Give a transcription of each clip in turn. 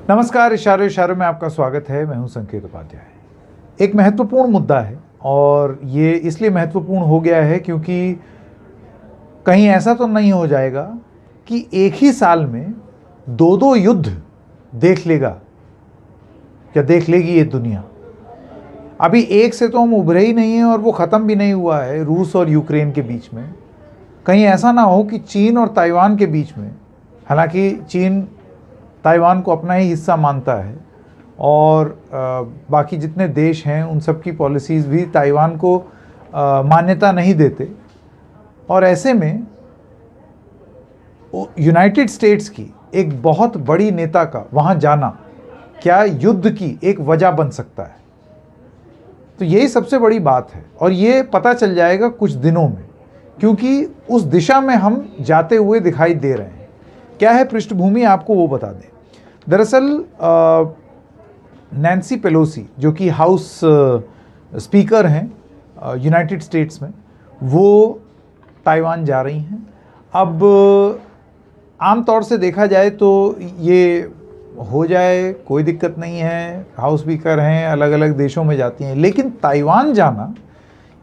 नमस्कार, इशारों में आपका स्वागत है। मैं हूं संकेत उपाध्याय। एक महत्वपूर्ण मुद्दा है और ये इसलिए महत्वपूर्ण हो गया है क्योंकि कहीं ऐसा तो नहीं हो जाएगा कि एक ही साल में दो दो युद्ध देख लेगा या देख लेगी ये दुनिया। अभी एक से तो हम उभरे ही नहीं हैं और वो ख़त्म भी नहीं हुआ है, रूस और यूक्रेन के बीच में। कहीं ऐसा ना हो कि चीन और ताइवान के बीच में, हालांकि चीन ताइवान को अपना ही हिस्सा मानता है और बाकी जितने देश हैं उन सब की पॉलिसीज़ भी ताइवान को मान्यता नहीं देते, और ऐसे में यूनाइटेड स्टेट्स की एक बहुत बड़ी नेता का वहाँ जाना क्या युद्ध की एक वजह बन सकता है। तो यही सबसे बड़ी बात है और ये पता चल जाएगा कुछ दिनों में, क्योंकि उस दिशा में हम जाते हुए दिखाई दे रहे हैं। क्या है पृष्ठभूमि, आपको वो बता दें। दरअसल नैन्सी पेलोसी जो कि हाउस स्पीकर हैं यूनाइटेड स्टेट्स में, वो ताइवान जा रही हैं। अब आमतौर से देखा जाए तो ये हो जाए, कोई दिक्कत नहीं है, हाउस स्पीकर हैं, अलग अलग देशों में जाती हैं, लेकिन ताइवान जाना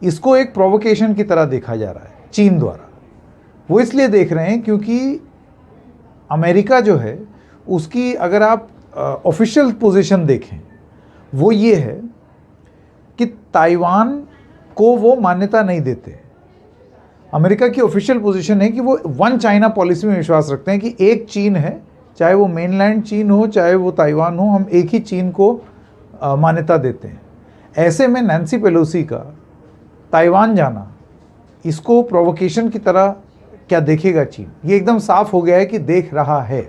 इसको एक प्रोवोकेशन की तरह देखा जा रहा है चीन द्वारा। वो इसलिए देख रहे हैं क्योंकि अमेरिका जो है उसकी अगर आप ऑफिशियल पोजीशन देखें वो ये है कि ताइवान को वो मान्यता नहीं देते। अमेरिका की ऑफिशियल पोजीशन है कि वो वन चाइना पॉलिसी में विश्वास रखते हैं कि एक चीन है, चाहे वो मेनलैंड चीन हो चाहे वो ताइवान हो, हम एक ही चीन को मान्यता देते हैं। ऐसे में नैन्सी पेलोसी का ताइवान जाना, इसको प्रोवोकेशन की तरह क्या देखेगा चीन, ये एकदम साफ हो गया है कि देख रहा है।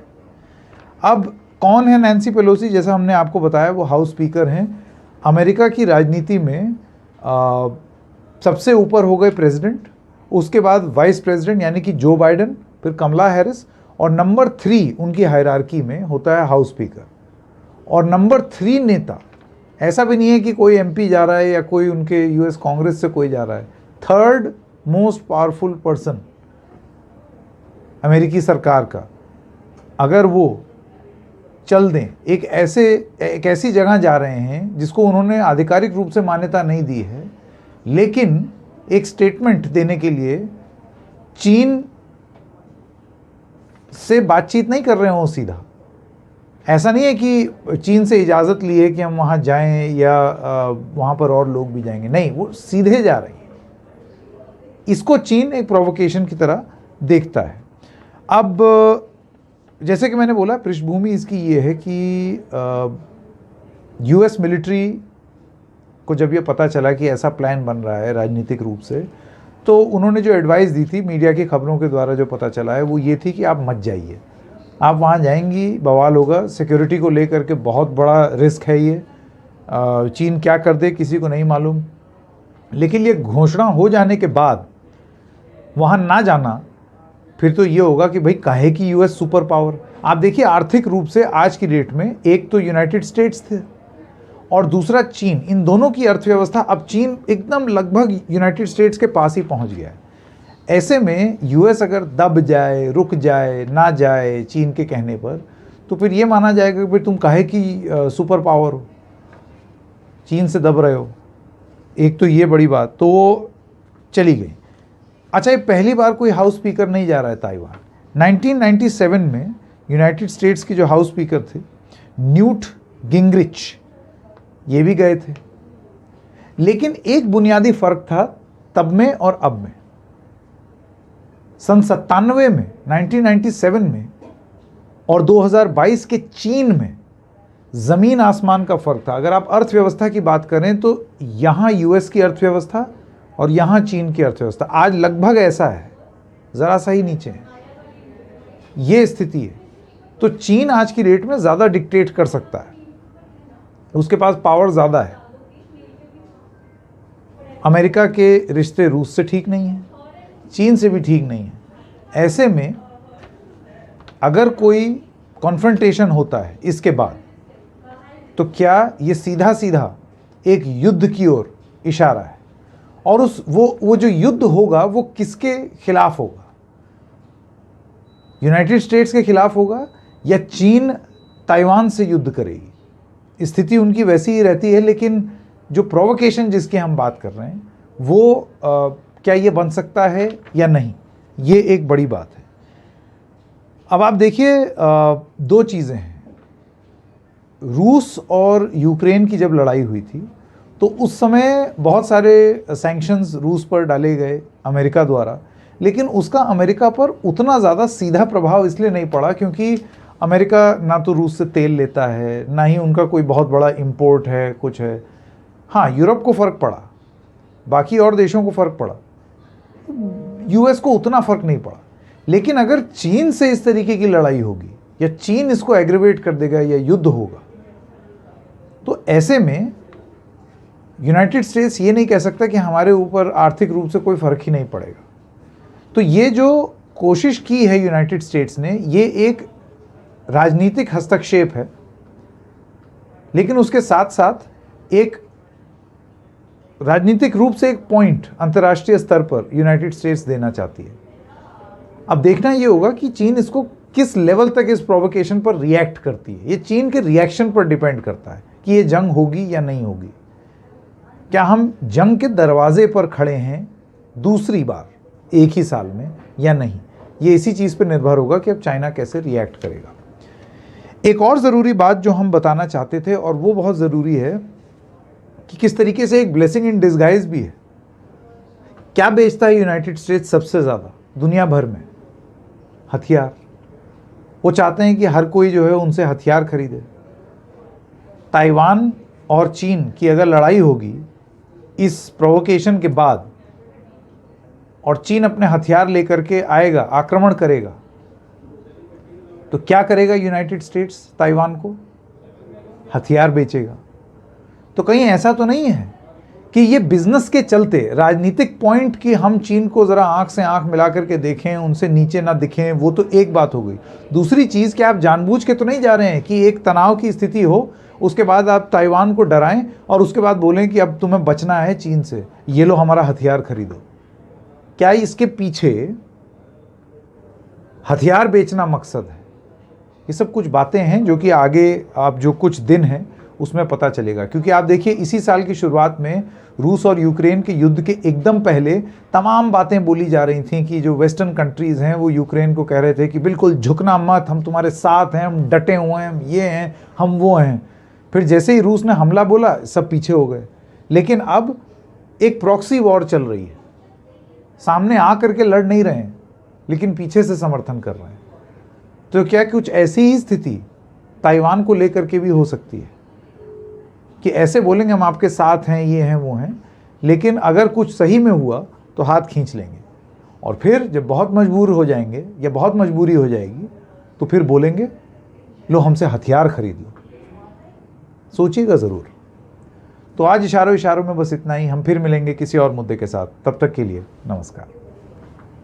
अब कौन है नैन्सी पेलोसी? जैसा हमने आपको बताया, वो हाउस स्पीकर हैं। अमेरिका की राजनीति में सबसे ऊपर हो गए प्रेसिडेंट, उसके बाद वाइस प्रेसिडेंट यानी कि जो बाइडन, फिर कमला हैरिस, और नंबर 3 उनकी हायरार्की में होता है हाउस स्पीकर। और नंबर 3 नेता, ऐसा भी नहीं है कि कोई एमपी जा रहा है या कोई उनके यूएस कांग्रेस से कोई जा रहा है, थर्ड मोस्ट पावरफुल पर्सन अमेरिकी सरकार का, अगर वो चल दें, एक ऐसी जगह जा रहे हैं जिसको उन्होंने आधिकारिक रूप से मान्यता नहीं दी है, लेकिन एक स्टेटमेंट देने के लिए चीन से बातचीत नहीं कर रहे हो सीधा। ऐसा नहीं है कि चीन से इजाज़त ली है कि हम वहाँ जाएं या वहाँ पर और लोग भी जाएंगे, नहीं, वो सीधे जा रही है। इसको चीन एक प्रोवोकेशन की तरह देखता है। अब जैसे कि मैंने बोला, पृष्ठभूमि इसकी ये है कि यूएस मिलिट्री को जब ये पता चला कि ऐसा प्लान बन रहा है राजनीतिक रूप से, तो उन्होंने जो एडवाइस दी थी, मीडिया की खबरों के द्वारा जो पता चला है, वो ये थी कि आप मत जाइए। आप वहाँ जाएंगी बवाल होगा, सिक्योरिटी को लेकर के बहुत बड़ा रिस्क है ये, चीन क्या कर दे किसी को नहीं मालूम। लेकिन ये घोषणा हो जाने के बाद वहाँ ना जाना, फिर तो ये होगा कि भाई काहे की यूएस सुपर पावर। आप देखिए, आर्थिक रूप से आज की डेट में एक तो यूनाइटेड स्टेट्स थे और दूसरा चीन, इन दोनों की अर्थव्यवस्था, अब चीन एकदम लगभग यूनाइटेड स्टेट्स के पास ही पहुंच गया है। ऐसे में यूएस अगर दब जाए, रुक जाए, ना जाए चीन के कहने पर, तो फिर ये माना जाएगा कि भाई तुम काहे की सुपर पावर हो, चीन से दब रहे हो। एक तो ये बड़ी बात, तो वो चली गई। अच्छा, ये पहली बार कोई हाउस स्पीकर नहीं जा रहा है ताइवान। 1997 में यूनाइटेड स्टेट्स की जो हाउस स्पीकर थे न्यूट गिंगरिच, ये भी गए थे। लेकिन एक बुनियादी फर्क था तब में और अब में। सन 97 में, 1997 में और 2022 के चीन में ज़मीन आसमान का फ़र्क था। अगर आप अर्थव्यवस्था की बात करें तो यहाँ यूएस की अर्थव्यवस्था और यहाँ चीन की अर्थव्यवस्था आज लगभग ऐसा है, ज़रा सा ही नीचे है, ये स्थिति है। तो चीन आज की डेट में ज़्यादा डिक्टेट कर सकता है, उसके पास पावर ज़्यादा है। अमेरिका के रिश्ते रूस से ठीक नहीं हैं, चीन से भी ठीक नहीं है। ऐसे में अगर कोई कॉन्फ्रंटेशन होता है इसके बाद, तो क्या ये सीधा सीधा एक युद्ध की ओर इशारा है? और वो जो युद्ध होगा वो किसके खिलाफ होगा? यूनाइटेड स्टेट्स के खिलाफ होगा या चीन ताइवान से युद्ध करेगी। स्थिति उनकी वैसी ही रहती है, लेकिन जो प्रोवोकेशन जिसकी हम बात कर रहे हैं वो क्या ये बन सकता है या नहीं, ये एक बड़ी बात है। अब आप देखिए, दो चीज़ें हैं। रूस और यूक्रेन की जब लड़ाई हुई थी तो उस समय बहुत सारे सैंक्शंस रूस पर डाले गए अमेरिका द्वारा, लेकिन उसका अमेरिका पर उतना ज़्यादा सीधा प्रभाव इसलिए नहीं पड़ा क्योंकि अमेरिका ना तो रूस से तेल लेता है, ना ही उनका कोई बहुत बड़ा इंपोर्ट है, कुछ है। हाँ, यूरोप को फ़र्क पड़ा, बाकी और देशों को फ़र्क पड़ा, यूएस को उतना फ़र्क नहीं पड़ा। लेकिन अगर चीन से इस तरीके की लड़ाई होगी या चीन इसको एग्रीवेट कर देगा या युद्ध होगा, तो ऐसे में यूनाइटेड स्टेट्स ये नहीं कह सकता कि हमारे ऊपर आर्थिक रूप से कोई फ़र्क ही नहीं पड़ेगा। तो ये जो कोशिश की है यूनाइटेड स्टेट्स ने, ये एक राजनीतिक हस्तक्षेप है, लेकिन उसके साथ साथ एक राजनीतिक रूप से एक पॉइंट अंतर्राष्ट्रीय स्तर पर यूनाइटेड स्टेट्स देना चाहती है। अब देखना ये होगा कि चीन इसको किस लेवल तक इस प्रोवोकेशन पर रिएक्ट करती है। ये चीन के रिएक्शन पर डिपेंड करता है कि ये जंग होगी या नहीं होगी। क्या हम जंग के दरवाजे पर खड़े हैं दूसरी बार एक ही साल में या नहीं, ये इसी चीज़ पर निर्भर होगा कि अब चाइना कैसे रिएक्ट करेगा। एक और ज़रूरी बात जो हम बताना चाहते थे, और वो बहुत ज़रूरी है कि किस तरीके से एक ब्लेसिंग इन डिस्गाइज भी है। क्या बेचता है यूनाइटेड स्टेट्स सबसे ज़्यादा दुनिया भर में? हथियार। वो चाहते हैं कि हर कोई जो है उनसे हथियार खरीदे। ताइवान और चीन की अगर लड़ाई होगी इस प्रोवोकेशन के बाद और चीन अपने हथियार लेकर के आएगा, आक्रमण करेगा, तो क्या करेगा यूनाइटेड स्टेट्स ताइवान को? हथियार बेचेगा। तो कहीं ऐसा तो नहीं है कि ये बिजनेस के चलते राजनीतिक पॉइंट कि हम चीन को ज़रा आंख से आंख मिला करके देखें, उनसे नीचे ना दिखें, वो तो एक बात हो गई। दूसरी चीज़ कि आप जानबूझ के तो नहीं जा रहे हैं कि एक तनाव की स्थिति हो, उसके बाद आप ताइवान को डराएं और उसके बाद बोलें कि अब तुम्हें बचना है चीन से, ये लो हमारा हथियार खरीदो। क्या इसके पीछे हथियार बेचना मकसद है? ये सब कुछ बातें हैं जो कि आगे आप जो कुछ दिन हैं उसमें पता चलेगा। क्योंकि आप देखिए, इसी साल की शुरुआत में रूस और यूक्रेन के युद्ध के एकदम पहले तमाम बातें बोली जा रही थी कि जो वेस्टर्न कंट्रीज़ हैं वो यूक्रेन को कह रहे थे कि बिल्कुल झुकना मत, हम तुम्हारे साथ हैं, हम डटे हुए हैं, हम ये हैं, हम वो हैं। फिर जैसे ही रूस ने हमला बोला, सब पीछे हो गए। लेकिन अब एक प्रॉक्सी वॉर चल रही है, सामने आ करके लड़ नहीं रहे हैं लेकिन पीछे से समर्थन कर रहे हैं। तो क्या कुछ ऐसी ही स्थिति ताइवान को लेकर के भी हो सकती है कि ऐसे बोलेंगे हम आपके साथ हैं, ये हैं, वो हैं, लेकिन अगर कुछ सही में हुआ तो हाथ खींच लेंगे, और फिर जब बहुत मजबूर हो जाएंगे या बहुत मजबूरी हो जाएगी तो फिर बोलेंगे लो हमसे हथियार खरीद लो। सोचिएगा ज़रूर। तो आज इशारों इशारों में बस इतना ही। हम फिर मिलेंगे किसी और मुद्दे के साथ। तब तक के लिए नमस्कार।